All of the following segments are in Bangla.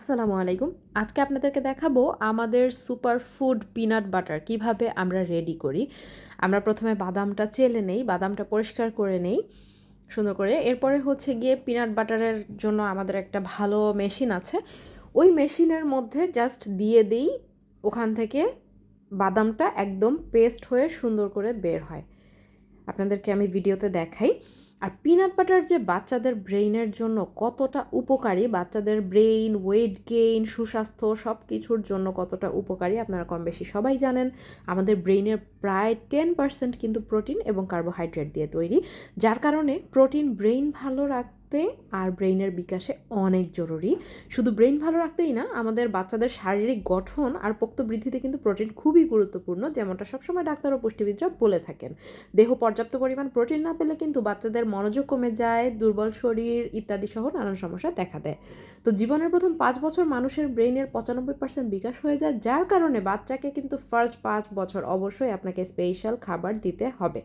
আসসালামু আলাইকুম। আজকে আপনাদেরকে দেখাবো আমাদের সুপার ফুড পিনাট বাটার কিভাবে আমরা রেডি করি। আমরা প্রথমে বাদামটা চেলে নেই, বাদামটা পরিষ্কার করে নেই সুন্দর করে। এরপরে হচ্ছে গিয়ে পিনাট বাটারের জন্য আমাদের একটা ভালো মেশিন আছে। ওই মেশিনের মধ্যে জাস্ট দিয়ে দিই, ওখান থেকে বাদামটা একদম পেস্ট হয়ে সুন্দর করে বের হয়। আপনাদেরকে আমি ভিডিওতে দেখাই। আর পিনাট বাটার যে বাচ্চাদের ব্রেইনের জন্য কতটা উপকারী, বাচ্চাদের ব্রেইন, ওয়েট গেইন, সুস্বাস্থ্য সব কিছুর জন্য কতটা উপকারী আপনারা কম বেশি সবাই জানেন। আমাদের ব্রেইনের প্রায় 10% কিন্তু প্রোটিন এবং কার্বোহাইড্রেট দিয়ে তৈরি, যার কারণে প্রোটিন ব্রেইন ভালো রাখতে আর ব্রেইনের বিকাশে অনেক জরুরি। শুধু ব্রেইন ভালো রাখতেই না, আমাদের বাচ্চাদের শারীরিক গঠন আর পোক্ত বৃদ্ধিতে কিন্তু প্রোটিন খুবই গুরুত্বপূর্ণ, যেমনটা সবসময় ডাক্তার ও পুষ্টিবিদরা বলে থাকেন। দেহ পর্যাপ্ত পরিমাণ প্রোটিন না পেলে কিন্তু বাচ্চাদের মনোযোগ কমে যায়, দুর্বল শরীর ইত্যাদি সহ নানান সমস্যা দেখা দেয়। তো জীবনের প্রথম 5 বছর মানুষের ব্রেইনের 95% বিকাশ হয়ে যায়, যার কারণে বাচ্চাকে কিন্তু ফার্স্ট 5 বছর অবশ্যই আপনাকে স্পেশাল খাবার দিতে হবে।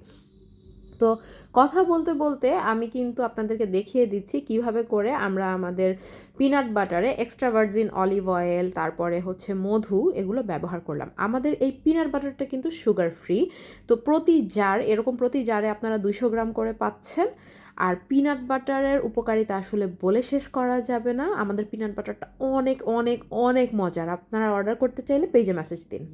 তো কথা বলতে বলতে আমি কিন্তু আপনাদেরকে দেখিয়ে দিচ্ছি কিভাবে করে আমরা আমাদের পিনাট বাটারে এক্সট্রা ভার্জিন অলিভ অয়েল, তারপরে হচ্ছে মধু, এগুলো ব্যবহার করলাম। আমাদের এই পিনাট বাটারটা কিন্তু সুগার ফ্রি। তো প্রতি জারে আপনারা 200 গ্রাম করে পাচ্ছেন। আর পিনাট বাটারের উপকারিতা আসলে বলে শেষ করা যাবে না। আমাদের পিনাট বাটারটা অনেক অনেক অনেক মজার। আপনারা অর্ডার করতে চাইলে পেজে মেসেজ দিন।